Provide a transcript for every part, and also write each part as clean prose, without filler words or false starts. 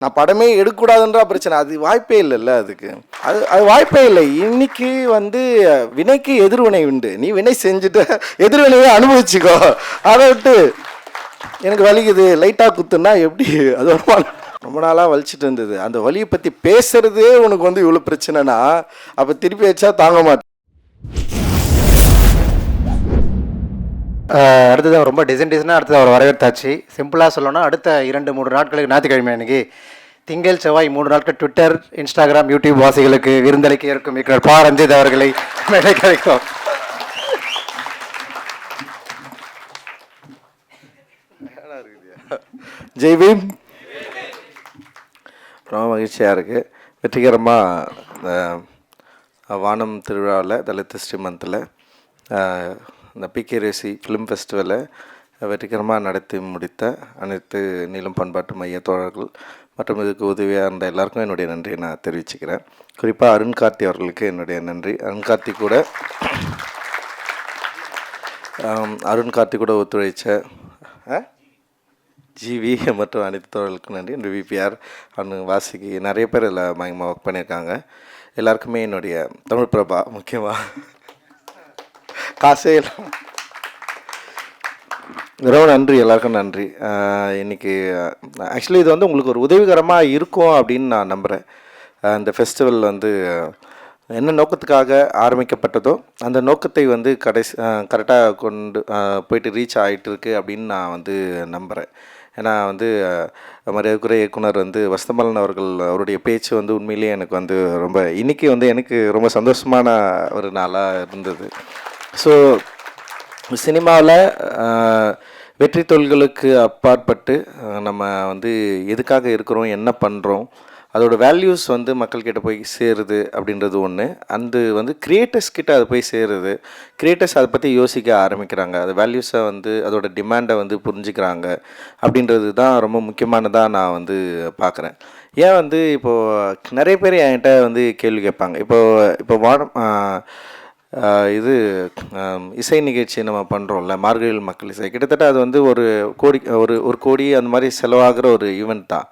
நான் படமே எடுக்கக்கூடாதுன்றா பிரச்சனை. அது வாய்ப்பே இல்லைல்ல அதுக்கு. அது வாய்ப்பே இல்லை. இன்னைக்கு வந்து வினைக்கு எதிர்வினை உண்டு. நீ வினை செஞ்சுட்டு எதிர்வினையை அனுபவிச்சுக்கோ. அதை விட்டு எனக்கு வலிக்குது லைட்டாக குத்துன்னா எப்படி? அது ரொம்ப நாளாக வலிச்சிட்டு இருந்தது. அந்த வலியை பற்றி பேசுறதே உனக்கு வந்து இவ்வளோ பிரச்சனைனா அப்போ திருப்பி வச்சா தாங்க மாட்டேன். அடுத்தது ரொம்ப டிசைனாக அடுத்தது அவர் வரவேற்றாச்சு. சிம்பிளாக சொல்லணும்னா அடுத்த 2-3 நாட்களுக்கு ஞாயிற்றுக்கிழமை அன்றைக்கி திங்கள் செவ்வாய் 3 நாட்கள் ட்விட்டர், இன்ஸ்டாகிராம், யூடியூப் வாசிகளுக்கு விருந்தளிக்க இருக்கும் இருக்கிற பா ரஞ்சித் அவர்களை மேலே கிடைக்கும். ஜெய்பீம். ரொம்ப மகிழ்ச்சியாக இருக்குது. வெற்றிகரமாக வானம் திருவிழாவில் தலித் ஸ்ரீமந்தில் இந்த பிகேரேசி ஃபிலிம் ஃபெஸ்டிவலை வெற்றிகரமாக நடத்தி முடித்த அனைத்து நீளம் பண்பாட்டு மைய தோழர்கள் மற்றும் இதுக்கு உதவியாக இருந்த எல்லாருக்கும் என்னுடைய நன்றியை நான் தெரிவிச்சுக்கிறேன். குறிப்பாக அருண் கார்த்தி அவர்களுக்கு என்னுடைய நன்றி. அருண் கார்த்தி கூட ஒத்துழைச்ச ஜிவி மற்றும் அனைத்து தோழர்களுக்கும் நன்றி. இந்த விபிஆர் வாசிக்கு நிறைய பேர் இதில் பயங்கரமாக ஒர்க் பண்ணியிருக்காங்க. எல்லாருக்குமே என்னுடைய தமிழ் பிரபா முக்கியமாக காசே ரொம்ப நன்றி. எல்லாருக்கும் நன்றி. இன்றைக்கி ஆக்சுவலி இது வந்து உங்களுக்கு ஒரு உதவிகரமாக இருக்கும் அப்படின்னு நான் நம்புகிறேன். இந்த ஃபெஸ்டிவல் வந்து என்ன நோக்கத்துக்காக ஆரம்பிக்கப்பட்டதோ அந்த நோக்கத்தை வந்து கரெக்டாக கொண்டு போயிட்டு ரீச் ஆகிட்டுருக்கு அப்படின்னு நான் வந்து நம்புகிறேன். ஏன்னா வந்து மரியாதைக்குரிய இயக்குனர் வந்து வசந்தபாலன் அவருடைய பேச்சு வந்து உண்மையிலேயே எனக்கு வந்து ரொம்ப இன்றைக்கி வந்து எனக்கு ரொம்ப சந்தோஷமான ஒரு நாளாக இருந்தது. ஸோ சினிமாவில் வெற்றி தொழில்களுக்கு அப்பாற்பட்டு நம்ம வந்து எதுக்காக இருக்கிறோம், என்ன பண்ணுறோம், அதோட வேல்யூஸ் வந்து மக்கள்கிட்ட போய் சேருது அப்படின்றது ஒன்று. அந்த வந்து கிரியேட்டர்ஸ் கிட்ட அது போய் சேருது. கிரியேட்டர்ஸ் அதை பற்றி யோசிக்க ஆரம்பிக்கிறாங்க. அது வேல்யூஸை வந்து அதோட டிமாண்டை வந்து புரிஞ்சுக்கிறாங்க அப்படின்றது தான் ரொம்ப முக்கியமானதாக நான் வந்து பார்க்குறேன். ஏன் வந்து இப்போது நிறைய பேர் என்கிட்ட வந்து கேள்வி கேட்பாங்க. இப்போ வானம் இது இசை நிகழ்ச்சி நம்ம பண்ணுறோம்ல, மார்கழியில் மக்கள் இசை, கிட்டத்தட்ட அது வந்து ஒரு கோடி அந்த மாதிரி செலவாகிற ஒரு ஈவெண்ட் தான்.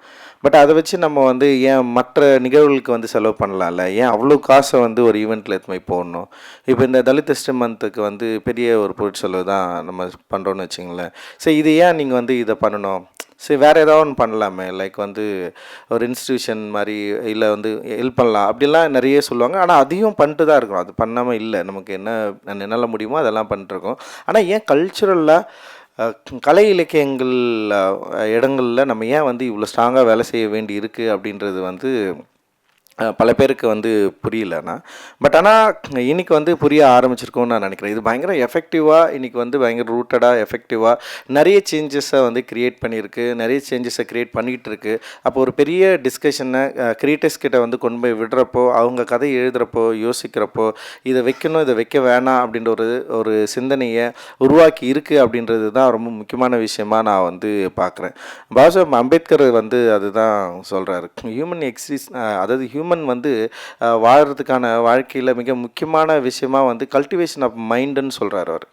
பட் அதை வச்சு நம்ம வந்து ஏன் மற்ற நிகழ்வுகளுக்கு வந்து செலவு பண்ணலாம்ல? ஏன் அவ்வளோ காசை வந்து ஒரு ஈவெண்ட்டில் எடுத்துமே போடணும்? இப்போ இந்த தலித் ஸ்ரீமந்துக்கு வந்து பெரிய ஒரு பொருட்செலவு தான் நம்ம பண்ணுறோன்னு வச்சுங்களேன். சரி, இது ஏன் நீங்கள் வந்து இதை பண்ணணும்? சரி, வேறு ஏதாவது ஒன்று பண்ணலாமே, லைக் வந்து ஒரு இன்ஸ்டியூஷன் மாதிரி, இல்லை வந்து ஹெல்ப் பண்ணலாம் அப்படிலாம் நிறைய சொல்லுவாங்க. ஆனால் அதையும் பண்ணிட்டு தான் இருக்கிறோம். அது பண்ணாமல் இல்லை. நமக்கு என்னால் முடியுமோ அதெல்லாம் பண்ணிட்டுருக்கோம். ஆனால் ஏன் கல்ச்சுரலாக கலை இலக்கியங்கள் இடங்களில் நம்ம ஏன் வந்து இவ்வளோ ஸ்ட்ராங்காக வேலை செய்ய வேண்டி இருக்குது அப்படின்றது வந்து பல பேருக்கு வந்து புரியலண்ணா. பட் ஆனால் இன்றைக்கி வந்து புரிய ஆரம்பிச்சிருக்கோன்னு நான் நினைக்கிறேன். இது பயங்கர எஃபெக்டிவாக இன்றைக்கி வந்து பயங்கர ரூட்டடாக எஃபெக்டிவாக நிறைய சேஞ்சஸை வந்து க்ரியேட் பண்ணியிருக்கு, நிறைய சேஞ்சஸை க்ரியேட் பண்ணிகிட்டு இருக்குது. அப்போ ஒரு பெரிய டிஸ்கஷனை கிரியேட்டர்ஸ் கிட்ட வந்து கொண்டு போய் விடுறப்போ, அவங்க கதை எழுதுகிறப்போ, யோசிக்கிறப்போ, இதை வைக்கணும் இதை வைக்க வேணாம் அப்படின்ற ஒரு சிந்தனையை உருவாக்கி இருக்குது அப்படின்றது தான் ரொம்ப முக்கியமான விஷயமாக நான் வந்து பார்க்குறேன். பாபாசாஹேப் அம்பேத்கர் வந்து அதுதான் சொல்கிறாரு. ஹியூமன் அதாவது ஹியூமன் வந்து வாழறதுக்கான வாழ்க்கையில் மிக முக்கியமான விஷயமா வந்து கல்டிவேஷன் ஆஃப் மைண்டுன்னு சொல்கிறார் அவர்.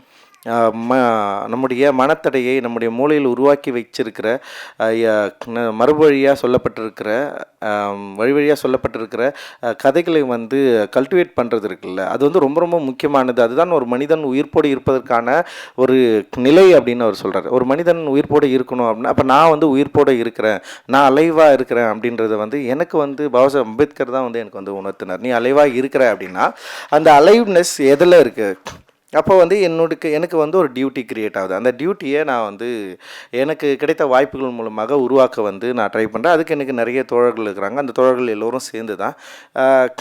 நம்முடைய மனத்தடையை நம்முடைய மூளையில் உருவாக்கி வச்சிருக்கிற மரபு வழியாக சொல்லப்பட்டிருக்கிற கதைகளை வந்து கல்டிவேட் பண்ணுறது இருக்குல்ல, அது வந்து ரொம்ப ரொம்ப முக்கியமானது. அதுதான் ஒரு மனிதன் உயிர்ப்போடு இருப்பதற்கான ஒரு நிலை அப்படின்னு அவர் சொல்கிறார். ஒரு மனிதன் உயிர்ப்போடு இருக்கணும் அப்படின்னா, அப்போ நான் வந்து உயிர்ப்போடு இருக்கிறேன், நான் அலைவாக இருக்கிறேன் அப்படின்றத வந்து எனக்கு வந்து பாபாசாஹேப் அம்பேத்கர் தான் வந்து எனக்கு வந்து உணர்த்தினார். நீ அலைவாக இருக்கிற அப்படின்னா அந்த அலைவ்னஸ் எதில் இருக்குது? அப்போ வந்து எனக்கு வந்து ஒரு டியூட்டி க்ரியேட் ஆகுது. அந்த டியூட்டியை நான் வந்து எனக்கு கிடைத்த வாய்ப்புகள் மூலமாக உருவாக்க வந்து நான் ட்ரை பண்ணுறேன். அதுக்கு எனக்கு நிறைய தோழர்கள் இருக்கிறாங்க. அந்த தோழர்கள் எல்லோரும் சேர்ந்து தான்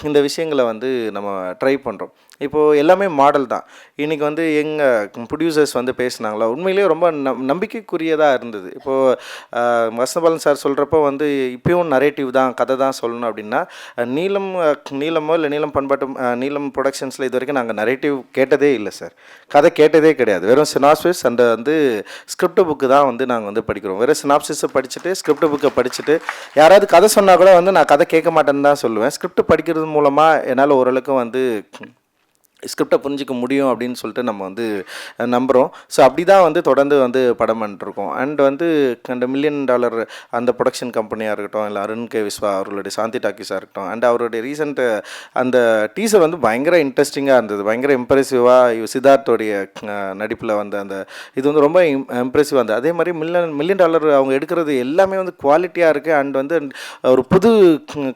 இந்த விஷயங்களை வந்து நம்ம ட்ரை பண்ணுறோம். இப்போது எல்லாமே மாடல் தான். இன்றைக்கி வந்து எங்கள் ப்ரொடியூசர்ஸ் வந்து பேசினாங்களா, உண்மையிலேயே ரொம்ப நம்பிக்கைக்குரியதாக இருந்தது. இப்போது வசந்தபாலன் சார் சொல்கிறப்போ வந்து இப்போயும் நரேட்டிவ் தான், கதை தான் சொல்லணும் அப்படின்னா, நீளமோ இல்லை நீளம் பண்பாட்டு நீளம் ப்ரொடக்ஷன்ஸில் இது வரைக்கும் நாங்கள் நரேட்டிவ் கேட்டதே இல்லை சார். கதை கேட்டதே கிடையாது. வெறும் சினாப்சிஸ் அந்த வந்து ஸ்கிரிப்ட் புக்கு தான் வந்து நாங்கள் வந்து படிக்கிறோம். வெறும் சினாப்சிஸை படிச்சுட்டு ஸ்கிரிப்ட் புக்கை படிச்சுட்டு யாராவது கதை சொன்னால் கூட வந்து நான் கதை கேட்க மாட்டேன்னு தான் சொல்லுவேன். ஸ்கிரிப்ட் படிக்கிறது மூலமாக என்னால் ஓரளவுக்கு வந்து ஸ்கிரிப்டை புரிஞ்சிக்க முடியும் அப்படின்னு சொல்லிட்டு நம்ம வந்து நம்புகிறோம். ஸோ அப்படி தான் வந்து தொடர்ந்து வந்து படம் பண்ணிட்டுருக்கோம். அண்ட் வந்து அந்த $1 மில்லியன் அந்த ப்ரொடக்ஷன் கம்பெனியாக இருக்கட்டும், இல்லை அருண் கே விஸ்வா அவர்களுடைய சாந்தி டாக்கீஸாக இருக்கட்டும், அண்ட் அவருடைய ரீசெண்ட் அந்த டீசர் வந்து பயங்கர இன்ட்ரெஸ்டிங்காக இருந்தது, பயங்கர இம்ப்ரெசிவாக சித்தார்த்தோடைய நடிப்பில் வந்த அந்த இது வந்து ரொம்ப இம்ப்ரெசிவாக இருந்தது. அதே மாதிரி $1 மில்லியன் அவங்க எடுக்கிறது எல்லாமே வந்து குவாலிட்டியாக இருக்குது. அண்ட் வந்து ஒரு புது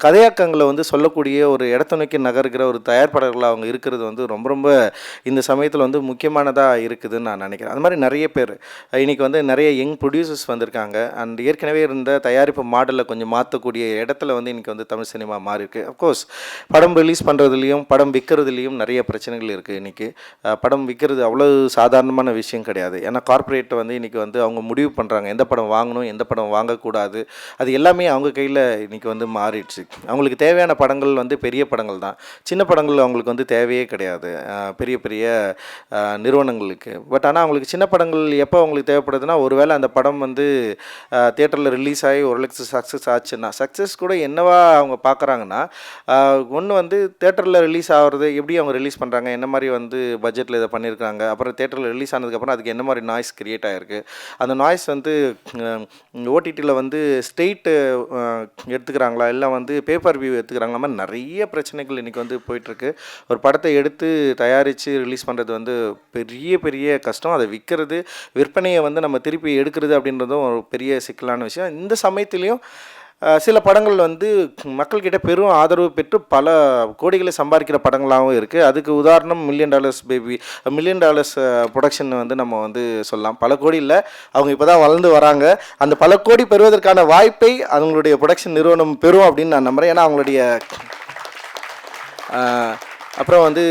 கதையாக்கங்களை வந்து சொல்லக்கூடிய ஒரு இடத்த நோக்கி நகர்கிற ஒரு தயாரிப்பாளர்களாக அவங்க இருக்கிறது வந்து ரொம்ப ரொம்ப இந்த சமயத்தில் வந்து முக்கியமானதாக இருக்குதுன்னு நான் நினைக்கிறேன். அது மாதிரி நிறைய பேர் இன்றைக்கி வந்து நிறைய யங் ப்ரொடியூசர்ஸ் வந்திருக்காங்க. அண்ட் ஏற்கனவே இருந்த தயாரிப்பு மாடலில் கொஞ்சம் மாற்றக்கூடிய இடத்துல வந்து இன்றைக்கி வந்து தமிழ் சினிமா மாறி இருக்குது. அஃப்கோர்ஸ் படம் ரிலீஸ் பண்ணுறதுலையும் படம் விற்கிறதுலையும் நிறைய பிரச்சனைகள் இருக்குது. இன்றைக்கி படம் விற்கிறது அவ்வளோ சாதாரணமான விஷயம் கிடையாது. ஏன்னா கார்ப்பரேட் வந்து இன்றைக்கி வந்து அவங்க முடிவு பண்ணுறாங்க எந்த படம் வாங்கணும், எந்த படம் வாங்கக்கூடாது. அது எல்லாமே அவங்க கையில் இன்றைக்கி வந்து மாறிடுச்சு. அவங்களுக்கு தேவையான படங்கள் வந்து பெரிய படங்கள் தான், சின்ன படங்கள் அவங்களுக்கு வந்து தேவையே கிடையாது பெரிய பெரிய நிறுவனங்களுக்கு. பட் ஆனால் அவங்களுக்கு சின்ன படங்கள் எப்போ அவங்களுக்கு தேவைப்படுதுன்னா, ஒருவேளை அந்த படம் வந்து தியேட்டரில் ரிலீஸ் ஆகி ஓரளவுக்கு சக்ஸஸ் ஆச்சுன்னா, சக்ஸஸ் கூட என்னவா அவங்க பார்க்குறாங்கன்னா, ஒன்று வந்து தியேட்டரில் ரிலீஸ் ஆகிறது எப்படி அவங்க ரிலீஸ் பண்ணுறாங்க, என்ன மாதிரி வந்து பட்ஜெட்டில் இதை பண்ணியிருக்காங்க, அப்புறம் தியேட்டரில் ரிலீஸ் ஆனதுக்கப்புறம் அதுக்கு என்ன மாதிரி நாய்ஸ் க்ரியேட் ஆகிருக்கு, அந்த நாய்ஸ் வந்து ஓடிடியில் வந்து ஸ்டேட்டு எடுத்துக்கிறாங்களா இல்லை வந்து பேப்பர் வியூ எடுத்துக்கிறாங்களா, மாதிரி நிறைய பிரச்சனைகள் இன்றைக்கி வந்து போயிட்டுருக்கு. ஒரு படத்தை எடுத்து தயாரித்து ரிலீஸ் பண்ணுறது வந்து பெரிய பெரிய கஷ்டம். அதை விற்கிறது, விற்பனையை வந்து நம்ம திருப்பி எடுக்கிறது அப்படின்றதும் ஒரு பெரிய சிக்கலான விஷயம். இந்த சமயத்துலேயும் சில படங்கள் வந்து மக்கள்கிட்ட பெரும் ஆதரவு பெற்று பல கோடிகளை சம்பாதிக்கிற படங்களாகவும் இருக்குது. அதுக்கு உதாரணம் $1 மில்லியன் ப்ரொடக்ஷன் வந்து நம்ம வந்து சொல்லலாம். பல கோடி இல்லை, அவங்க இப்போ தான் வளர்ந்து வராங்க. அந்த பல கோடி பெறுவதற்கான வாய்ப்பை அவங்களுடைய ப்ரொடக்ஷன் நிறுவனம் பெறும் அப்படின்னு நான் நம்புகிறேன். ஏன்னா அவங்களுடைய அப்புறம் வந்து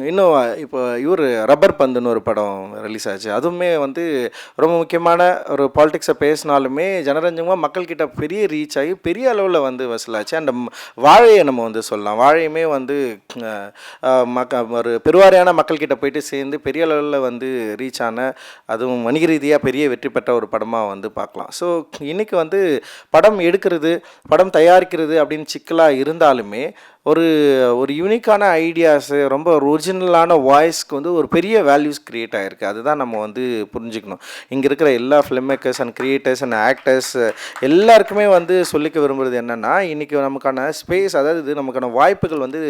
இன்னும் இப்போ ரப்பர் பந்துன்னு ஒரு படம் ரிலீஸ் ஆச்சு. அதுவுமே வந்து ரொம்ப முக்கியமான ஒரு பாலிடிக்ஸை பேசினாலுமே ஜனரஞ்சகமாக மக்கள்கிட்ட பெரிய ரீச் ஆகி பெரிய அளவில் வந்து வசூலாச்சு. அந்த வாழையை நம்ம வந்து சொல்லலாம். வாழையுமே வந்து ஒரு பெருவாரியான மக்கள்கிட்ட போயிட்டு சேர்ந்து பெரிய அளவில் வந்து ரீச் ஆன, அதுவும் வணிக ரீதியாக பெரிய வெற்றி பெற்ற ஒரு படமாக வந்து பார்க்கலாம். ஸோ இன்றைக்கி வந்து படம் எடுக்கிறது, படம் தயாரிக்கிறது அப்படின்னு சிக்கலாக இருந்தாலுமே ஒரு யூனிக்கான ஐடியாஸு, ரொம்ப ஒரு ஒரிஜினலான வாய்ஸ்க்கு வந்து ஒரு பெரிய வேல்யூஸ் க்ரியேட் ஆகிருக்கு. அதுதான் நம்ம வந்து புரிஞ்சுக்கணும். இங்கே இருக்கிற எல்லா film makers and creators and actors எல்லாருக்குமே வந்து சொல்லிக்க விரும்புகிறது என்னென்னா, இன்றைக்கி நமக்கான ஸ்பேஸ், அதாவது நமக்கான வாய்ப்புகள் வந்து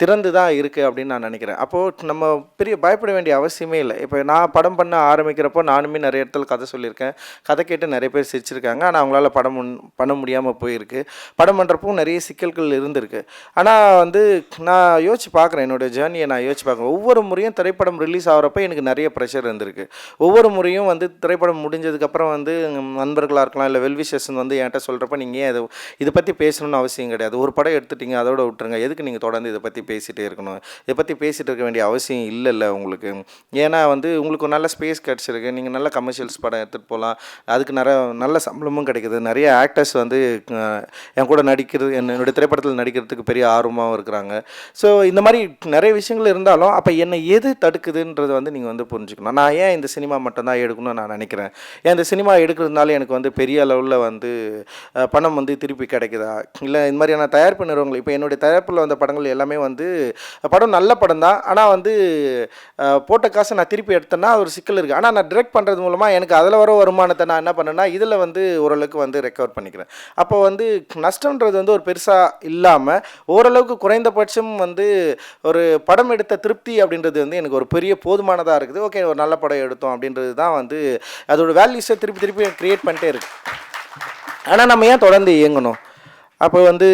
திறந்து தான் இருக்குது அப்படின்னு நான் நினைக்கிறேன். அப்போது நம்ம பெரிய பயப்பட வேண்டிய அவசியமே இல்லை. இப்போ நான் படம் பண்ண ஆரம்பிக்கிறப்போ நானுமே நிறைய இடத்துல கதை சொல்லியிருக்கேன். கதை கேட்டு நிறைய பேர் சிரிச்சிருக்காங்க. ஆனால் அவங்களால படம் பண்ண முடியாமல் போயிருக்கு. படம் பண்ணுறப்போ நிறைய சிக்கல்கள் இருந்திருக்கு. ஆனால் வந்து நான் யோசிச்சு பார்க்குறேன், என்னோடய ஜேர்னியை நான் யோசிச்சு பார்க்குறேன். ஒவ்வொரு முறையும் திரைப்படம் ரிலீஸ் ஆகிறப்ப எனக்கு நிறைய ப்ரெஷர் இருந்திருக்கு. ஒவ்வொரு முறையும் வந்து திரைப்படம் முடிஞ்சதுக்கப்புறம் வந்து நண்பர்களாக இருக்கலாம், இல்லை வெல்விஷர்ஸ் வந்து என்கிட்ட சொல்கிறப்ப நீங்கள் ஏன் இதை பற்றி பேசணும்னு அவசியம் கிடையாது, ஒரு படம் எடுத்துட்டீங்க அதோட விட்டுருங்க, எதுக்கு நீங்கள் தொடர்ந்து இதை பற்றி பேசிகிட்டே இருக்கணும், இதை பற்றி பேசிகிட்டு இருக்க வேண்டிய அவசியம் இல்லைல்ல உங்களுக்கு. ஏன்னா வந்து உங்களுக்கு ஒரு நல்ல ஸ்பேஸ் கிடச்சிருக்கு, நீங்கள் நல்ல கமர்ஷியல்ஸ் படம் எடுத்துகிட்டு போகலாம், அதுக்கு நல்ல சம்பளமும் கிடைக்குது. நிறைய ஆக்டர்ஸ் வந்து என் கூட நடிக்கிறது, என்னுடைய திரைப்படத்தில் நடிக்கிறதுக்கு பெரிய ஆர்வமாகவும் இருக்கிறாங்க. ஸோ இந்த மாதிரி நிறைய விஷயங்கள் இருந்தாலும் அப்போ என்னை எது தடுக்குதுன்றது வந்து நீங்கள் வந்து புரிஞ்சுக்கணும். நான் ஏன் இந்த சினிமா மட்டும்தான் எடுக்கணும்னு நான் நினைக்கிறேன், ஏன் இந்த சினிமா எடுக்கிறதுனால எனக்கு வந்து பெரிய அளவில் வந்து பணம் வந்து திருப்பி கிடைக்குதா, இல்லை இந்த மாதிரியான தயாரிப்பு நிறுவனங்கள், இப்போ என்னுடைய தயாரிப்பில் வந்த படங்கள் எல்லாமே வந்து படம் நல்ல படம் தான், ஆனால் வந்து போட்ட காசை நான் திருப்பி எடுத்தேன்னா ஒரு சிக்கல் இருக்குது. ஆனால் நான் டிரெக்ட் பண்ணுறது மூலமாக எனக்கு அதில் வர வருமானத்தை நான் என்ன பண்ணேன்னா இதில் வந்து ஓரளவுக்கு வந்து ரெக்கவர் பண்ணிக்கிறேன். அப்போ வந்து நஷ்டன்றது வந்து ஒரு பெருசாக இல்லாமல் ஓரளவுக்கு குறைந்தபட்சம் வந்து ஒரு படம் எடுத்த திருப்தி அப்படின்றது வந்து எனக்கு ஒரு பெரிய போதுமானதாக இருக்குது. ஓகே, ஒரு நல்ல படம் எடுத்தோம் அப்படின்றது தான் வந்து அதோட வேல்யூஸை திருப்பி க்ரியேட் பண்ணிட்டே இருக்கு. ஆனால் நம்ம ஏன் தொடர்ந்து இயங்கணும்? அப்போ வந்து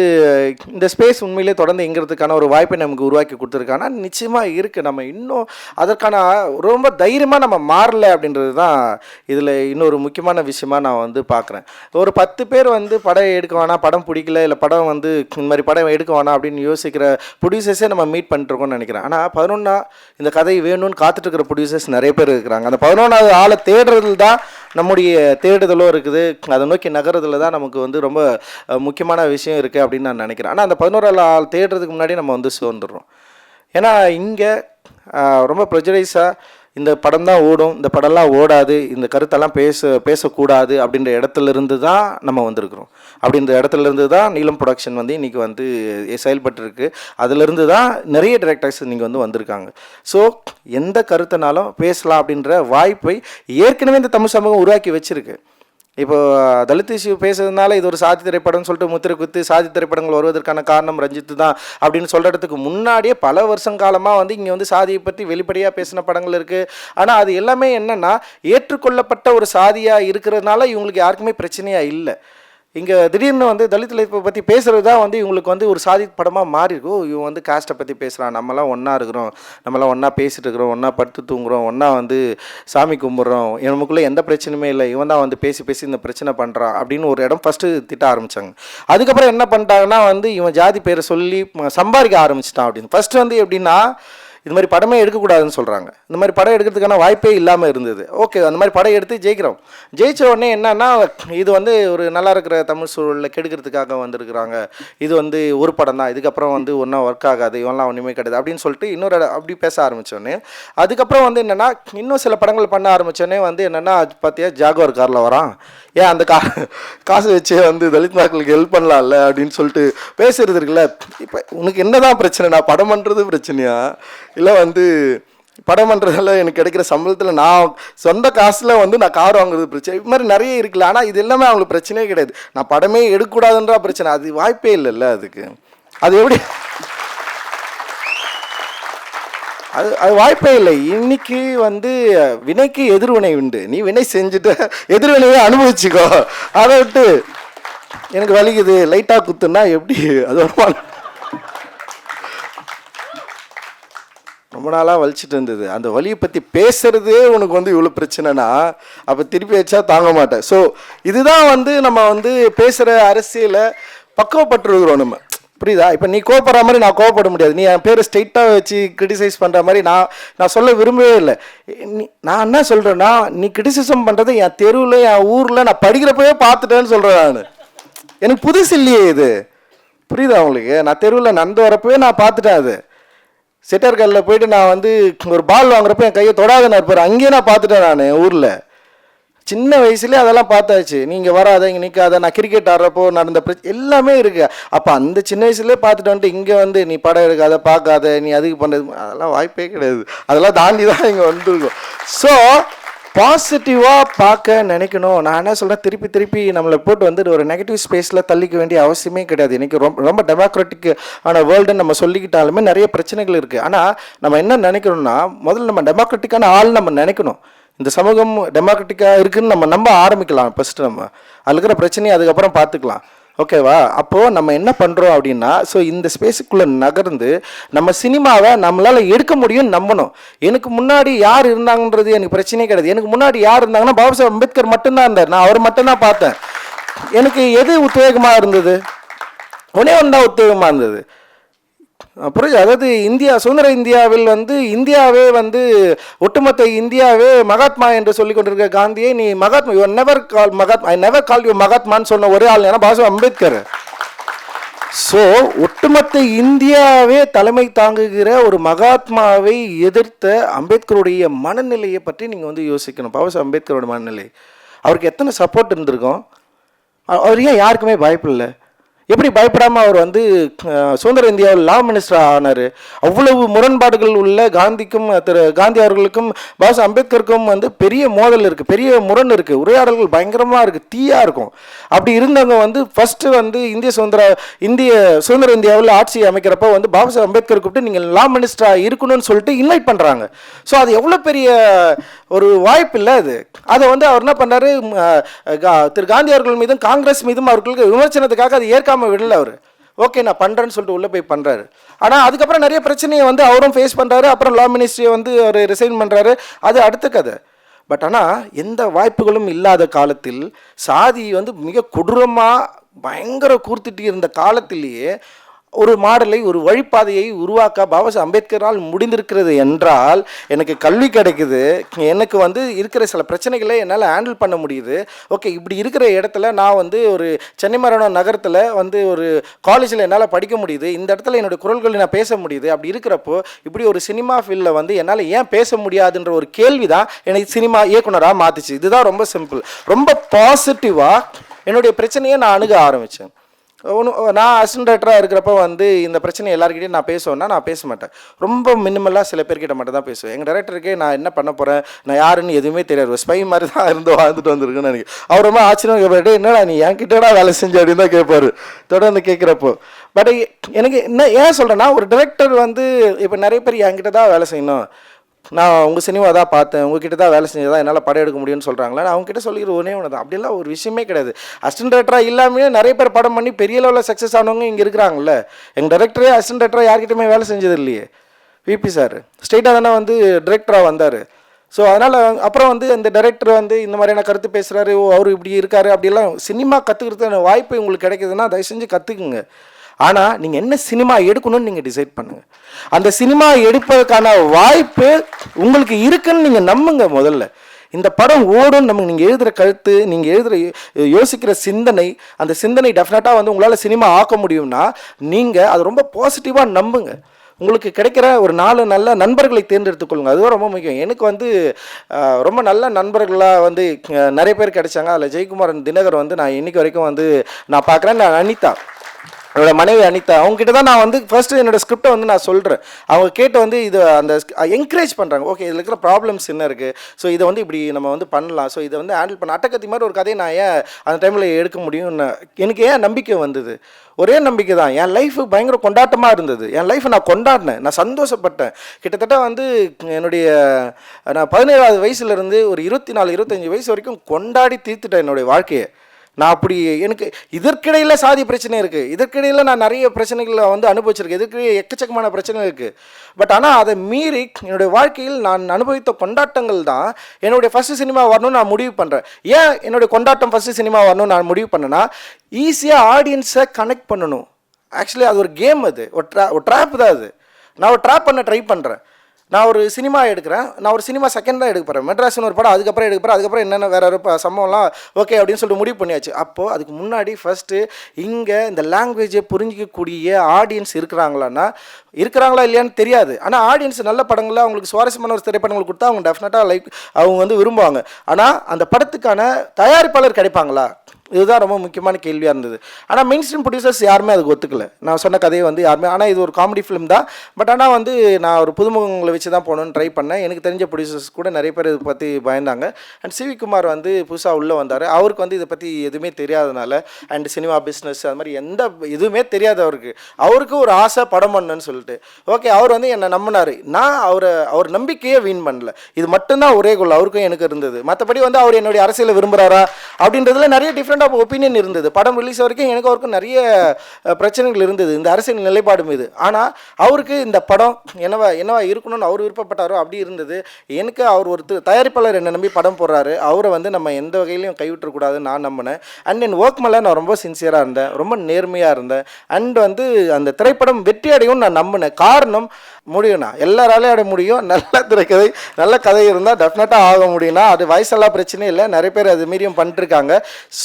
இந்த ஸ்பேஸ் உண்மையிலே தொடர்ந்து எங்கிறதுக்கான ஒரு வாய்ப்பை நமக்கு உருவாக்கி கொடுத்துருக்கானா நிச்சயமாக இருக்குது. நம்ம இன்னும் அதற்கான ரொம்ப தைரியமாக நம்ம மாறலை அப்படின்றது தான் இதில் இன்னொரு முக்கியமான விஷயமாக நான் வந்து பார்க்குறேன். ஒரு 10 பேர் வந்து படம் எடுக்க வேணாம், படம் பிடிக்கல, இல்லை படம் வந்து இந்த மாதிரி படம் எடுக்க வேணாம் அப்படின்னு யோசிக்கிற ப்ரொடியூசர்ஸே நம்ம மீட் பண்ணிட்டுருக்கோம்னு நினைக்கிறேன். ஆனால் 11 இந்த கதை வேணும்னு காத்துட்ருக்கிற ப்ரொடியூசர்ஸ் நிறைய பேர் இருக்கிறாங்க. அந்த 11வது ஆளை தேடுறதுல தான் நம்முடைய தேடுதலும் இருக்குது, அதை நோக்கி நகரத்தில் தான் நமக்கு வந்து ரொம்ப முக்கியமான விஷயம் இருக்குது அப்படின்னு நான் நினைக்கிறேன். ஆனால் அந்த 11 ஆள் தேடுறதுக்கு முன்னாடி நம்ம வந்து சோர்ந்துடுறோம். ஏன்னா இங்கே ரொம்ப ப்ரெஜரைஸாக இந்த படம் தான் ஓடும், இந்த படம்லாம் ஓடாது, இந்த கருத்தெல்லாம் பேசக்கூடாது அப்படின்ற இடத்துல இருந்து தான் நம்ம வந்திருக்கிறோம். அப்படின்ற இடத்துல இருந்து தான் நீலம் ப்ரொடக்ஷன் வந்து இன்றைக்கி வந்து செயல்பட்டுருக்கு. அதிலிருந்து தான் நிறைய டைரக்டர்ஸ் இன்றைக்கி வந்து வந்திருக்காங்க. ஸோ எந்த கருத்துனாலும் பேசலாம் அப்படின்ற வாய்ப்பை ஏற்கனவே இந்த தமிழ் சமூகம் உருவாக்கி வச்சுருக்கு. இப்போ தலித் இஷ்யூ பேசுறதுனால இது ஒரு சாதி திரைப்படம்னு சொல்லிட்டு முத்திரை குத்து சாதி திரைப்படங்கள் வருவதற்கான காரணம் ரஞ்சித்து தான் அப்படின்னு சொல்கிறதுக்கு முன்னாடியே பல வருஷங்காலமாக வந்து இங்கே வந்து சாதியை பற்றி வெளிப்படையாக பேசின படங்கள் இருக்குது. ஆனால் அது எல்லாமே என்னென்னா ஏற்றுக்கொள்ளப்பட்ட ஒரு சாதியாக இருக்கிறதுனால இவங்களுக்கு யாருக்குமே பிரச்சனையாக இல்லை. இங்கே திடீர்னு வந்து தலித் லைஃப்பை பற்றி பேசுகிறது தான் வந்து இவங்களுக்கு வந்து ஒரு சாதி படமாக மாறி இருக்கும். இவன் வந்து காஸ்ட்டை பற்றி பேசுகிறான், நம்மலாம் ஒன்றா இருக்கிறோம், நம்மளாம் ஒன்றா பேசிகிட்டு இருக்கிறோம், ஒன்றா படுத்து தூங்குறோம், ஒன்றா வந்து சாமி கும்பிட்றோம், நமக்குள்ளே எந்த பிரச்சனையுமே இல்லை, இவன் தான் வந்து பேசி இந்த பிரச்சனை பண்ணுறான் அப்படின்னு ஒரு இடம் ஃபஸ்ட்டு திட்ட ஆரம்பித்தாங்க. அதுக்கப்புறம் என்ன பண்ணிட்டாங்கன்னா வந்து இவன் ஜாதி பேரை சொல்லி சம்பாதிக்க ஆரம்பிச்சிட்டான் அப்படின்னு. ஃபஸ்ட்டு வந்து எப்படின்னா இது மாதிரி படமே எடுக்கக்கூடாதுன்னு சொல்கிறாங்க. இந்த மாதிரி படம் எடுக்கிறதுக்கான வாய்ப்பே இல்லாமல் இருந்தது. ஓகே, அந்த மாதிரி படம் எடுத்து ஜெயிக்கிறோம். ஜெயித்த உடனே என்னன்னா இது வந்து ஒரு நல்லா இருக்கிற தமிழ் சூழலில் கெடுக்கிறதுக்காக வந்திருக்கிறாங்க, இது வந்து ஒரு படம் தான், இதுக்கப்புறம் வந்து ஒன்றா ஒர்க் ஆகாது, இவன்லாம் ஒன்றுமே கிடையாது அப்படின்னு சொல்லிட்டு இன்னொரு அப்படி பேச ஆரம்பித்தோடனே அதுக்கப்புறம் வந்து என்னென்னா இன்னும் சில படங்கள் பண்ண ஆரம்பித்தோடனே வந்து என்னென்னா பார்த்தியா ஜாகுவார் காரில் வரான், ஏன் அந்த காசு வச்சு வந்து தலித் மக்களுக்கு ஹெல்ப் பண்ணலாம்ல அப்படின்னு சொல்லிட்டு பேசுறது இருக்குல்ல. இப்போ உனக்கு என்ன தான் பிரச்சனை, நான் படம் பண்ணுறது பிரச்சனையா இல்லை வந்து படம் பண்ணுறதால எனக்கு கிடைக்கிற சம்பளத்தில் நான் சொந்த காசில் வந்து நான் கார் வாங்குறது பிரச்சனை, இது மாதிரி நிறைய இருக்குல்ல. ஆனால் இது எல்லாமே அவங்களுக்கு பிரச்சனையே கிடையாது. நான் படமே எடுக்கக்கூடாதுன்றா பிரச்சனை, அது வாய்ப்பே இல்லைல்ல. அதுக்கு அது எப்படி அது வாய்ப்பே இல்லை. இன்னைக்கு வந்து வினைக்கு எதிர்வினை உண்டு, நீ வினை செஞ்சுட்டு எதிர்வினையை அனுபவிச்சுக்கோ. அதை விட்டு எனக்கு வலிக்குது லைட்டாக குத்துன்னா எப்படி, அது ரொம்ப நாளாக வலிச்சுட்டு இருந்தது. அந்த வலியை பற்றி பேசுகிறதே உனக்கு வந்து இவ்வளோ பிரச்சனைனா அப்போ திருப்பி வச்சா தாங்க மாட்டேன். ஸோ இதுதான் வந்து நம்ம வந்து பேசுகிற அரசியலை பக்குவப்பட்டுருக்கிறோம் நம்ம, புரியுதா? இப்போ நீ கோவப்படுற மாதிரி நான் கோவப்பட முடியாது. நீ என் பேரை ஸ்ட்ரெயிட்டாக வச்சு கிரிட்டிசைஸ் பண்ணுற மாதிரி நான் சொல்ல விரும்பவே இல்லை. நான் என்ன சொல்கிறேன்னா, நீ கிரிட்டிசிசம் பண்ணுறது என் தெருவில் என் ஊரில் நான் படிக்கிறப்பவே பார்த்துட்டேன்னு சொல்கிறேன். நான் எனக்கு புதுசு இல்லையே இது, புரியுதா உங்களுக்கு? நான் தெருவில் நடந்து வரப்பவே நான் பார்த்துட்டேன். அது செட்டர்கல்லில் போயிட்டு நான் வந்து ஒரு பால் வாங்குறப்ப என் கையை தொடாதுன்னு இருப்பார், அங்கேயே நான் பார்த்துட்டேன். நான் என் ஊரில் சின்ன வயசுலேயே அதெல்லாம் பார்த்தாச்சு. நீங்கள் வராத இங்கே நிற்காத, நான் கிரிக்கெட் ஆடுறப்போ நடந்த எல்லாமே இருக்குது. அப்போ அந்த சின்ன வயசுலேயே பார்த்துட்டு வந்துட்டு இங்கே வந்து நீ படம் எடுக்காத பார்க்காத நீ அதுக்கு பண்ணுறது, அதெல்லாம் வாய்ப்பே கிடையாது. அதெல்லாம் தாண்டி தான் இங்கே வந்துருக்கோம். ஸோ பாசிட்டிவாக பார்க்க நினைக்கணும். நான் என்ன சொல்கிறேன், திருப்பி நம்மளை போட்டு வந்து ஒரு நெகட்டிவ் ஸ்பேஸில் தள்ளிக்க வேண்டிய அவசியமே கிடையாது. இன்றைக்கி ரொம்ப டெமோக்ராட்டிக் ஆன வேர்ல்டுன்னு நம்ம சொல்லிக்கிட்டாலுமே நிறைய பிரச்சனைகள் இருக்குது. ஆனால் நம்ம என்ன நினைக்கணும்னா, முதல்ல நம்ம டெமோக்ராட்டிக்கான ஆள் நம்ம நினைக்கணும். இந்த சமூகம் டெமோக்ராட்டிக்காக இருக்குதுன்னு நம்ம நம்ப ஆரம்பிக்கலாம். ஃபஸ்ட்டு நம்ம அதில் இருக்கிற பிரச்சனையை அதுக்கப்புறம் பார்த்துக்கலாம், ஓகேவா? அப்போது நம்ம என்ன பண்ணுறோம் அப்படின்னா, ஸோ இந்த ஸ்பேஸுக்குள்ளே நகர்ந்து நம்ம சினிமாவை நம்மளால் எடுக்க முடியும்னு நம்பணும். எனக்கு முன்னாடி யார் இருந்தாங்கன்றது எனக்கு பிரச்சனையே கிடையாது. எனக்கு முன்னாடி யார் இருந்தாங்கன்னா பாபா சாஹேப் அம்பேத்கர் மட்டும்தான் இருந்தார். நான் அவர் மட்டும்தான் பார்த்தேன். எனக்கு எது உத்வேகமாக இருந்தது? ஒன்றே ஒன்று தான் உத்வேகமாக இருந்தது. புரியுது? அதாவது சுதந்திர இந்தியாவில் வந்து இந்தியாவே வந்து ஒட்டுமொத்த இந்தியாவே மகாத்மா என்று சொல்லி கொண்டிருக்க காந்தியை நீ Mahatma, you never call Mahatma, I never call you மகாத்மான்னு சொன்ன ஒரே ஆள் ஏன்னா பாபா அம்பேத்கர். ஸோ ஒட்டுமொத்த இந்தியாவே தலைமை தாங்குகிற ஒரு மகாத்மாவை எதிர்த்த அம்பேத்கருடைய மனநிலையை பற்றி நீங்கள் வந்து யோசிக்கணும். பாபா அம்பேத்கரோட மனநிலை, அவருக்கு எத்தனை சப்போர்ட் இருந்திருக்கும்? அவர் ஏன் யாருக்குமே பயப்படல? எப்படி பயப்படாமல் அவர் வந்து சுதந்திர இந்தியாவில் லா மினிஸ்டர் ஆனார்? அவ்வளவு முரண்பாடுகள் உள்ள காந்திக்கும் காந்தி அவர்களுக்கும் பாபா அம்பேத்கருக்கும் வந்து பெரிய மோதல் இருக்குது, பெரிய முரண் இருக்குது, உரையாடல்கள் பயங்கரமாக இருக்குது, தீயாக இருக்கும். அப்படி இருந்தவங்க வந்து ஃபஸ்ட்டு வந்து இந்திய சுதந்திர இந்தியாவில் ஆட்சி அமைக்கிறப்ப வந்து பாபா சாஹேப் அம்பேத்கர் கூப்பிட்டு நீங்கள் லா மினிஸ்டராக இருக்கணும்னு சொல்லிட்டு இன்வைட் பண்ணுறாங்க. ஸோ அது எவ்வளோ பெரிய ஒரு வாய்ப்பு இல்லை அது. அதை வந்து அவர் என்ன பண்ணார், திரு காந்தி அவர்கள் மீதும் காங்கிரஸ் மீதும் அவர்களுக்கு விமர்சனத்துக்காக அதை ஏற்காம விடல. அவர் ஓகே நான் பண்ணுறேன்னு சொல்லிட்டு உள்ளே போய் பண்ணுறாரு. ஆனால் அதுக்கப்புறம் நிறைய பிரச்சனையை வந்து அவரும் ஃபேஸ் பண்ணுறாரு. அப்புறம் லா மினிஸ்ட்ரியை வந்து அவர் ரிசைன் பண்ணுறாரு, அது அடுத்த கதை. பட் ஆனால் எந்த வாய்ப்புகளும் இல்லாத காலத்தில், சாதி வந்து மிக கொடூரமாக பயங்கர கூர்த்திட்டு இருந்த காலத்திலேயே ஒரு மாடலை, ஒரு வழிபாதையை உருவாக்க பாபா சாஹேப் அம்பேத்கரால் முடிந்திருக்கிறது என்றால், எனக்கு கல்வி கிடைக்குது, எனக்கு வந்து இருக்கிற சில பிரச்சனைகளை என்னால் ஹேண்டில் பண்ண முடியுது. ஓகே, இப்படி இருக்கிற இடத்துல நான் வந்து ஒரு சென்னை மரணம் நகரத்தில் வந்து ஒரு காலேஜில் என்னால் படிக்க முடியுது, இந்த இடத்துல என்னுடைய குரல்களை நான் பேச முடியுது. அப்படி இருக்கிறப்போ இப்படி ஒரு சினிமா ஃபீல்டில் வந்து என்னால் ஏன் பேச முடியாதுன்ற ஒரு கேள்வி தான் எனக்கு சினிமா இயக்குனராக மாற்றிச்சு. இதுதான் ரொம்ப சிம்பிள். ரொம்ப பாசிட்டிவாக என்னுடைய பிரச்சனையை நான் அணுக ஆரம்பித்தேன். நான் அசிஸ்டன்ட் டைரக்டராக இருக்கிறப்ப வந்து இந்த பிரச்சனை எல்லாருக்கிட்டையும் நான் பேசுவேன்னா நான் பேச மாட்டேன். ரொம்ப மினிமலாக சில பேர்கிட்ட மட்டும் தான் பேசுவேன். எங்கள் டைரக்டருக்கே நான் என்ன பண்ண போகிறேன், நான் யாருன்னு எதுவுமே தெரியாது, ஒரு ஸ்பை மாதிரி தான் இருந்து வாழ்ந்துட்டு வந்திருக்குன்னு நினைக்கிறேன். அவர் ரொம்ப ஆச்சரியம் கேட்பாரு, என்னடா நீ என்கிட்டடா வேலை செஞ்சு அப்படின்னு தான் கேட்பாரு தொடர்ந்து கேட்குறப்போ. பட் எனக்கு என்ன ஏன் சொல்கிறேன்னா, ஒரு டைரக்டர் வந்து இப்போ நிறைய பேர் என்கிட்ட தான் வேலை செய்யணும், நான் உங்கள் சினிமா தான் பார்த்தேன், உங்ககிட்ட தான் வேலை செஞ்சதான் என்னால் படம் எடுக்க முடியும்னு சொல்கிறாங்களா. நான் அவங்ககிட்ட சொல்லிக்கிற ஒன்றே ஒன்று தான், அப்படிலாம் ஒரு விஷயமே கிடையாது. அசிஸ்டன்ட் டைரக்டராக இல்லாமல் நிறைய பேர் படம் பண்ணி பெரிய லெவலில் சக்ஸஸ் ஆனவங்க இங்கே இருக்கிறாங்கல்ல. எங்கள் டைரக்டரே அசிஸ்டன்ட் டைரக்டராக யார்கிட்டையுமே வேலை செஞ்சது இல்லையே. விபி சார் ஸ்ட்ரெயிட்டாக தானே வந்து டைரக்டராக வந்தார். ஸோ அதனால் அப்புறம் வந்து அந்த டைரக்டர் வந்து இந்த மாதிரியான கருத்து பேசுகிறாரு, ஓ அவர் இப்படி இருக்காரு, அப்படிலாம் சினிமா கற்றுக்கிறதுக்கான வாய்ப்பு உங்களுக்கு கிடைக்குதுன்னா தயவு செஞ்சு கற்றுக்குங்க. ஆனால் நீங்கள் என்ன சினிமா எடுக்கணும்னு நீங்கள் டிசைட் பண்ணுங்கள். அந்த சினிமா எடுப்பதற்கான வாய்ப்பு உங்களுக்கு இருக்குன்னு நீங்கள் நம்புங்க. முதல்ல இந்த படம் ஓடும், நமக்கு நீங்கள் எழுதுகிற கருத்து, நீங்கள் எழுதுகிற யோசிக்கிற சிந்தனை, அந்த சிந்தனை டெஃபினட்டாக வந்து உங்களால் சினிமா ஆக்க முடியும்னா நீங்கள் அதை ரொம்ப பாசிட்டிவாக நம்புங்க. உங்களுக்கு கிடைக்கிற ஒரு 4 நல்ல நண்பர்களை தேர்ந்தெடுத்துக்கொள்ளுங்க. அதுவும் ரொம்ப முக்கியம். எனக்கு வந்து ரொம்ப நல்ல நண்பர்களாக வந்து நிறைய பேர் கிடைச்சாங்க. அதில் ஜெயக்குமாரன், தினகர் வந்து நான் இன்னைக்கு வரைக்கும் வந்து நான் பார்க்குறேன். நான் அனிதா, என்னோட மனைவி அனிதா, அவங்ககிட்ட தான் நான் வந்து ஃபர்ஸ்ட்டு என்னோடய ஸ்கிரிப்டை வந்து நான் சொல்கிறேன். அவங்க கேட்டு வந்து இது அந்த என்கரேஜ் பண்ணுறாங்க. ஓகே, இதில் இருக்கிற ப்ராப்ளம்ஸ் என்ன இருக்குது, ஸோ இதை வந்து இப்படி நம்ம வந்து பண்ணலாம், ஸோ இதை வந்து ஹேண்டில் பண்ண அட்டக்கத்தி மாதிரி ஒரு கதையை நான் ஏன் அந்த டைமில் எடுக்க முடியும்னு எனக்கு ஏன் நம்பிக்கை வந்தது. ஒரே நம்பிக்கை தான். என் லைஃபு பயங்கர கொண்டாட்டமாக இருந்தது. என் லைஃப்பை நான் கொண்டாடினேன், நான் சந்தோஷப்பட்டேன். கிட்டத்தட்ட வந்து என்னுடைய நான் 17வது வயசுலேருந்து ஒரு 24-25 வயசு வரைக்கும் கொண்டாடி தீர்த்துட்டேன் என்னுடைய வாழ்க்கையை. நான் அப்படி எனக்கு இதற்கிடையில் சாதி பிரச்சனை இருக்குது, இதற்கிடையில் நான் நிறைய பிரச்சனைகளை வந்து அனுபவிச்சிருக்கேன், இதற்கிடையே எக்கச்சக்கமான பிரச்சனை இருக்குது. பட் ஆனால் அதை மீறி என்னுடைய வாழ்க்கையில் நான் அனுபவித்த கொண்டாட்டங்கள் தான் என்னுடைய ஃபஸ்ட்டு சினிமா வரணும்னு நான் முடிவு பண்ணுறேன். ஏன் என்னுடைய கொண்டாட்டம் ஃபஸ்ட்டு சினிமா வரணும்னு நான் முடிவு பண்ணேன்னா, ஈஸியாக ஆடியன்ஸை கனெக்ட் பண்ணணும். ஆக்சுவலி அது ஒரு கேம், அது ஒரு ட்ராப் தான். அது நான் ஒரு ட்ராப் பண்ண ட்ரை பண்ணுறேன். நான் ஒரு சினிமா எடுக்கிறேன், நான் ஒரு சினிமா செகண்ட் தான் எடுக்க போகிறேன், மெட்ராஸ்னு ஒரு படம், அதுக்கப்புறம் எடுக்க போகிறேன், அதுக்கப்புறம் என்னென்ன வேறு சம்பவம்லாம் ஓகே அப்படின்னு சொல்லிட்டு முடிவு பண்ணியாச்சு. அப்போது அதுக்கு முன்னாடி ஃபஸ்ட்டு இங்கே இந்த லாங்குவேஜை புரிஞ்சிக்கக்கூடிய ஆடியன்ஸ் இருக்கிறாங்களா இல்லையான்னு தெரியாது. ஆனால் ஆடியன்ஸ் நல்ல படங்களில் அவங்களுக்கு சுவாரஸ்யமான ஒரு திரைப்படங்கள் கொடுத்தா அவங்க டெஃபினட்டாக அவங்க வந்து விரும்புவாங்க. ஆனால் அந்த படத்துக்கான தயாரிப்பாளர் கிடைப்பாங்களா, இதுதான் ரொம்ப முக்கியமான கேள்வியாக இருந்தது. ஆனால் மெயின் ஸ்ட்ரீம் ப்ரொடியூசர்ஸ் யாருமே அதுக்கு ஒத்துக்கலை. நான் சொன்ன கதையை வந்து யாருமே, ஆனால் இது ஒரு காமெடி ஃபிலிம் தான், பட் ஆனால் வந்து நான் ஒரு புதுமுகங்களை வச்சு தான் போகணுன்னு ட்ரை பண்ணேன். எனக்கு தெரிஞ்ச ப்ரொடியூசர்ஸ் கூட நிறைய பேர் இதை பற்றி பயந்தாங்க. அண்ட் சிவி குமார் வந்து புதுசாக உள்ளே வந்தார். அவருக்கு வந்து இதை பற்றி எதுவுமே தெரியாதனால, அண்ட் சினிமா பிஸ்னஸ் அது மாதிரி எந்த இதுவுமே தெரியாது அவருக்கு ஒரு ஆசை படம் பண்ணணுன்னு சொல்லிட்டு. ஓகே, அவர் வந்து என்னை நம்பினார். நான் அவர் நம்பிக்கையே வீண் பண்ணல. இது மட்டும்தான் ஒரே கோல் அவருக்கும் எனக்கு இருந்தது. மற்றபடி வந்து அவர் என்னுடைய அரசியலை விரும்புகிறாரா அப்படின்றதுல நிறைய டிஃப்ரெண்ட் ஆஃப் ஒப்பீனியன் இருந்தது. படம் ரிலீஸ் வரைக்கும் எனக்கு அவருக்கும் நிறைய பிரச்சனைகள் இருந்தது இந்த அரசியல் நிலைப்பாடு மீது. ஆனால் அவருக்கு இந்த படம் என்னவா இருக்கணும்னு அவர் விருப்பப்பட்டாரோ அப்படி இருந்தது. எனக்கு அவர் ஒரு தயாரிப்பாளர் என்னை நம்பி படம் போடுறாரு, அவரை வந்து நம்ம எந்த வகையிலையும் கைவிட்டக்கூடாதுன்னு நான் நம்பினேன். அண்ட் என் ஒர்க் மேலே நான் ரொம்ப சின்சியராக இருந்தேன், ரொம்ப நேர்மையாக இருந்தேன். அண்ட் வந்து அந்த திரைப்படம் வெற்றி அடையும் நான் நம்பினேன். காரணம், முடியும்னா எல்லாராலையும் அடைய முடியும். நல்ல திரைக்கதை, நல்ல கதை இருந்தால் டெஃபினட்டாக ஆக முடியும்னா அது வயசெல்லாம் பிரச்சனை இல்லை, நிறைய பேர் அது மீறியும் பண்ணிட்டுருக்காங்க.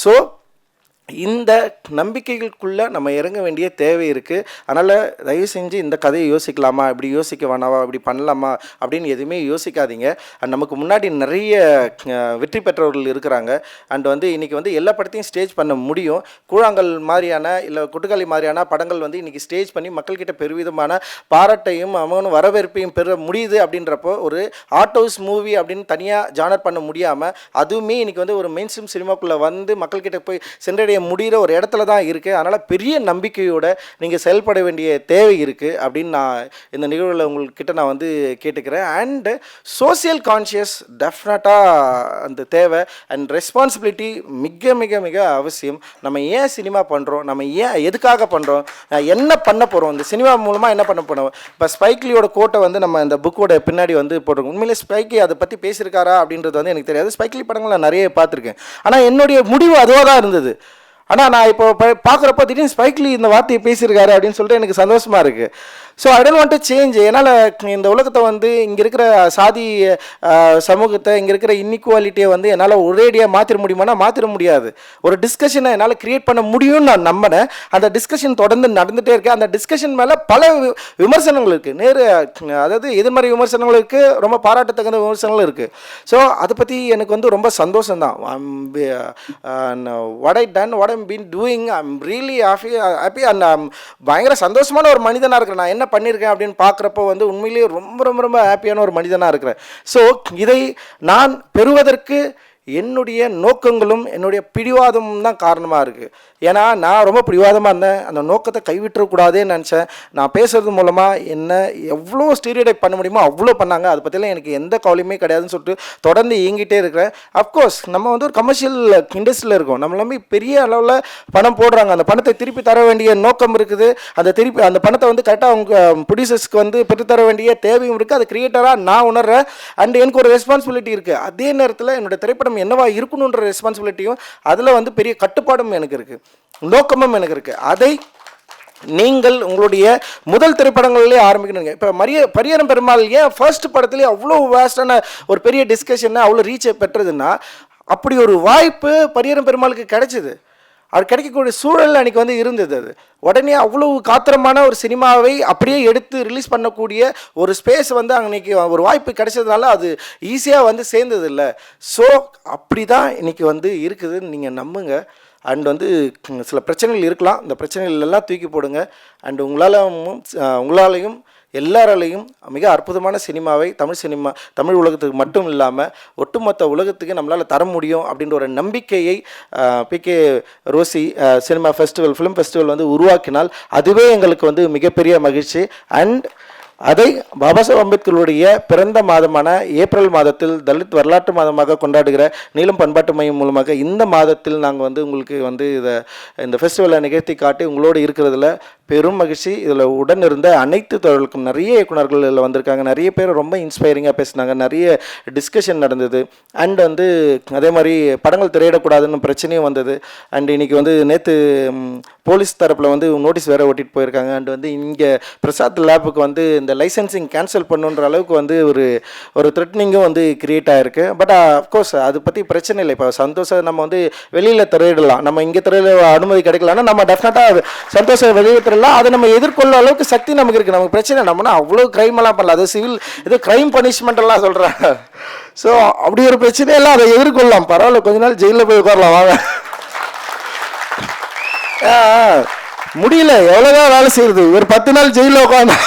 ஸோ இந்த நம்பிக்கைகளுக்குள்ளே நம்ம இறங்க வேண்டிய தேவை இருக்குது. அதனால் தயவு செஞ்சு இந்த கதையை யோசிக்கலாமா, இப்படி யோசிக்க வேணாவா, இப்படி பண்ணலாமா அப்படின்னு எதுவுமே யோசிக்காதீங்க. அண்ட் நமக்கு முன்னாடி நிறைய வெற்றி பெற்றவர்கள் இருக்கிறாங்க. அண்ட் வந்து இன்றைக்கி வந்து எல்லா படத்தையும் ஸ்டேஜ் பண்ண முடியும். கூழாங்கல் மாதிரியான இல்லை கொட்டுக்காளி மாதிரியான படங்கள் வந்து இன்றைக்கி ஸ்டேஜ் பண்ணி மக்கள்கிட்ட பெருவிதமான பாராட்டையும் அவங்களும் வரவேற்பையும் பெற முடியுது. அப்படின்றப்போ ஒரு ஆர்ட் ஹவுஸ் மூவி அப்படின்னு தனியாக ஜானர் பண்ண முடியாமல் அதுவுமே இன்றைக்கி வந்து ஒரு மெயின் ஸ்ட்ரீம் சினிமாக்குள்ளே வந்து மக்கள்கிட்ட போய் சென்றடைய முடிகிற ஒரு இடத்துல தான் இருக்குது. அதனால் பெரிய நம்பிக்கையோடு நீங்கள் செயல்பட வேண்டிய தேவை இருக்குது அப்படின்னு நான் இந்த நிகழ்வில் உங்கள்கிட்ட நான் வந்து கேட்டுக்கிறேன். அண்டு சோசியல் கான்ஷியஸ் டெஃபினட்டாக அந்த தேவை. அண்ட் ரெஸ்பான்சிபிலிட்டி மிக மிக மிக அவசியம். நம்ம ஏன் சினிமா பண்ணுறோம், நம்ம ஏன் எதுக்காக பண்ணுறோம், என்ன பண்ண போகிறோம், இந்த சினிமா மூலமாக என்ன பண்ண போகிறோம். இப்போ ஸ்பைக்லியோட கோட்டை வந்து நம்ம இந்த புக்கோட பின்னாடி வந்து போட்டிருக்கோம். உண்மையிலே ஸ்பைக்கி அதை பற்றி பேசியிருக்காரா அப்படின்றது வந்து எனக்கு தெரியாது. ஸ்பைக்லி படங்கள் நான் நிறைய பார்த்துருக்கேன். ஆனால் என்னுடைய முடிவு அதுவாக தான் இருந்தது. ஆனால் நான் இப்போ பார்க்குறப்ப திடீர்னு ஸ்பைக்லி இந்த வார்த்தையை பேசியிருக்காரு அப்படின்னு சொல்லிட்டு எனக்கு சந்தோஷமாக இருக்குது. So I don't want to change. என்னால் இந்த உலகத்தை வந்து இங்கே இருக்கிற சாதி சமூகத்தை, இங்கே இருக்கிற இன்இக்வாலிட்டியை வந்து என்னால் ஒரேடியாக மாற்றிட முடியுமானா மாற்றிட முடியாது. ஒரு டிஸ்கஷனை என்னால் கிரியேட் பண்ண முடியும்னு நான் நம்பினேன். அந்த டிஸ்கஷன் தொடர்ந்து நடந்துகிட்டே இருக்கு. அந்த டிஸ்கஷன் மேலே பல விமர்சனங்கள் இருக்குது, அதாவது எதிர்மறை விமர்சனங்கள் இருக்குது, ரொம்ப பாராட்டத்தகுந்த விமர்சனங்களும் இருக்குது. ஸோ அதை பற்றி எனக்கு வந்து ரொம்ப சந்தோஷம்தான். What I done, what I'm been doing, I'm really happy and பயங்கர சந்தோஷமான ஒரு மனிதனாக இருக்கிறேன். நான் என்ன பண்ணியிருக்கேன் அப்படின்னு பார்க்குறப்போ வந்து உண்மையிலேயே ரொம்ப ரொம்ப ரொம்ப ஹாப்பியான ஒரு மனிதனாக இருக்கிறேன். ஸோ இதை நான் பெறுவதற்கு என்னுடைய நோக்கங்களும் என்னுடைய பிடிவாதமும் தான் காரணமாக இருக்குது. ஏன்னா நான் ரொம்ப பிடிவாதமாக இருந்தேன். அந்த நோக்கத்தை கைவிட்டுறக்கூடாதுன்னு நினச்சேன். நான் பேசுகிறது மூலமாக என்ன எவ்வளோ ஸ்டீரியோடைப் பண்ண முடியுமோ அவ்வளோ பண்ணாங்க. அதை பற்றிலாம் எனக்கு எந்த கவலையுமே கிடையாதுன்னு சொல்லிட்டு தொடர்ந்து இயங்கிட்டே இருக்கிறேன். அஃப்கோர்ஸ் நம்ம வந்து ஒரு கமர்ஷியல் இண்டஸ்ட்ரியில் இருக்கோம். நம்ம எல்லாமே பெரிய அளவில் பணம் போடுறாங்க. அந்த பணத்தை திருப்பி தர வேண்டிய நோக்கம் இருக்குது. அந்த பணத்தை வந்து கரெக்டாக அவங்க ப்ரொடியூசர்ஸ்க்கு வந்து பெற்றுத்தர வேண்டிய தேவையும் இருக்குது. அது கிரியேட்டராக நான் உணர்றேன். அண்ட் எனக்கு ஒரு ரெஸ்பான்சிபிலிட்டி இருக்குது. அதே நேரத்தில் என்னோட திரைப்படம் என்னவா இருக்கணுன்ற ரெஸ்பான்சிபிலிட்டியும் அதில் வந்து பெரிய கட்டுப்பாடும் எனக்கு இருக்குது, நோக்கமும் எனக்கு இருக்குது. அதை நீங்கள் உங்களுடைய முதல் திரைப்படங்கள்லேயே ஆரம்பிக்கணுங்க. இப்போ பரியரும் பெருமாள் ஏன் ஃபர்ஸ்ட் படத்துலேயே அவ்வளோ வேஸ்டான ஒரு பெரிய டிஸ்கஷனை அவ்வளோ ரீச்சை பெற்றதுன்னா, அப்படி ஒரு வாய்ப்பு பரியரும் பெருமாளுக்கு கிடைச்சிது. அது கிடைக்கக்கூடிய சூழல் அன்றைக்கி வந்து இருந்தது. அது உடனே அவ்வளவு காத்திரமான ஒரு சினிமாவை அப்படியே எடுத்து ரிலீஸ் பண்ணக்கூடிய ஒரு ஸ்பேஸ் வந்து அன்றைக்கி ஒரு வாய்ப்பு கிடைச்சதுனால அது ஈஸியாக வந்து சேர்ந்தது இல்லை. ஸோ அப்படி தான் இன்றைக்கி வந்து இருக்குதுன்னு நீங்கள் நம்புங்க. அண்ட் வந்து சில பிரச்சனைகள் இருக்கலாம், இந்த பிரச்சனைகள் எல்லாம் தூக்கி போடுங்க. அண்ட் உங்களாலையும் எல்லாராலையும் மிக அற்புதமான சினிமாவை தமிழ் உலகத்துக்கு மட்டும் இல்லாமல் ஒட்டுமொத்த உலகத்துக்கு நம்மளால் தர முடியும் அப்படின்ற ஒரு நம்பிக்கையை P K Rosy cinema festival, film festival வந்து உருவாக்கினால் அதுவே எங்களுக்கு வந்து மிகப்பெரிய மகிழ்ச்சி. அண்ட் அதை பாபா சாஹேப் அம்பேத்கருடைய பிறந்த மாதமான ஏப்ரல் மாதத்தில் தலித் வரலாற்று மாதமாக கொண்டாடுகிற நீலம் பண்பாட்டு மையம் மூலமாக இந்த மாதத்தில் நாங்கள் வந்து உங்களுக்கு வந்து இந்த ஃபெஸ்டிவலை நிகழ்த்தி காட்டி உங்களோடு இருக்கிறதுல பெரும் மகிழ்ச்சி. இதில் உடன் இருந்த அனைத்து தொழிலுக்கும் நிறைய இயக்குநர்கள் இதில் வந்திருக்காங்க. நிறைய பேர் ரொம்ப இன்ஸ்பைரிங்காக பேசினாங்க. நிறைய டிஸ்கஷன் நடந்தது. அண்ட் வந்து அதே மாதிரி படங்கள் திரையிடக்கூடாதுன்னு பிரச்சனையும் வந்தது. அண்ட் இன்றைக்கி வந்து நேற்று போலீஸ் தரப்பில் வந்து நோட்டீஸ் வேறு ஓட்டிகிட்டு போயிருக்காங்க. அண்ட் வந்து இங்கே பிரசாத் லேபுக்கு வந்து இந்த லைசன்சிங் கேன்சல் பண்ணுன்ற அளவுக்கு வந்து ஒரு த்ரெட்னிங்கும் வந்து கிரியேட் ஆகிருக்கு. பட் அஃப்கோர்ஸ் அதை பற்றி பிரச்சனை இல்லை. இப்போ சந்தோஷம் நம்ம வந்து வெளியில் திரையிடலாம், நம்ம இங்கே திரையில அனுமதி கிடைக்கலன்னா நம்ம டெஃபினட்டாக சந்தோஷம் வெளியில் திரையிடலாம். அதை நம்ம எதிர்கொள்ள அளவுக்கு சக்தி நமக்கு இருக்குது. நமக்கு பிரச்சனை நம்மனா அவ்வளோ க்ரைமெல்லாம் பண்ணலாம். அது சிவில் இது க்ரைம் பனிஷ்மெண்ட் எல்லாம் சொல்கிறாங்க. ஸோ அப்படி ஒரு பிரச்சனையெல்லாம் அதை எதிர்கொள்ளலாம். பரவாயில்ல, கொஞ்ச நாள் ஜெயிலில் போய் உட்காரலாம் வாங்க. முடியல, எவ்வளோதான் வேலை செய்யுது. ஒரு 10 நாள் ஜெயிலில் உட்காந்து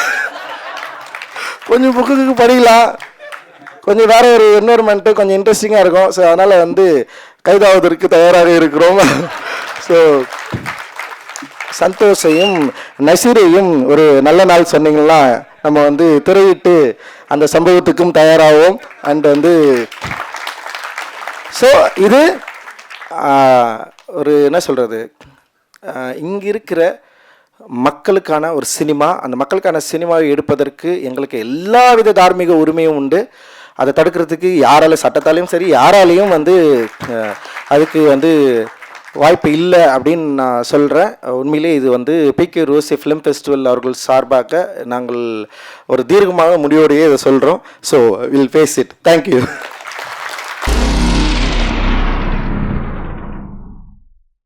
கொஞ்சம் புக்குக்கு படிக்கலாம், கொஞ்சம் வேறு ஒரு என்வரன்மெண்ட்டு கொஞ்சம் இன்ட்ரெஸ்டிங்காக இருக்கும். ஸோ அதனால் வந்து கைதாவதற்கு தயாராக இருக்கிறோம். ஸோ சந்தோஷையும் நசீரையும் ஒரு நல்ல நாள் சொன்னீங்கன்னா நம்ம வந்து திரையிட்டு அந்த சம்பவத்துக்கும் தயாராகும். அண்ட் வந்து ஸோ இது ஒரு என்ன சொல்கிறது, இங்கே இருக்கிற மக்களுக்கான ஒரு சினிமா. அந்த மக்களுக்கான சினிமாவை எடுப்பதற்கு எங்களுக்கு எல்லா வித தார்மீக உரிமையும் உண்டு. அதை தடுக்கிறதுக்கு சட்டத்தாலையும் சரி யாராலையும் வந்து அதுக்கு வந்து வாய்ப்பு இல்லை அப்படின்னு நான் சொல்கிறேன். உண்மையிலே இது வந்து பிகே ரோசி ஃபிலிம் ஃபெஸ்டிவல் அவர்கள் சார்பாக நாங்கள் ஒரு தீர்க்கமாக முடிவோடையே இதை சொல்கிறோம். So will face it. Thank you.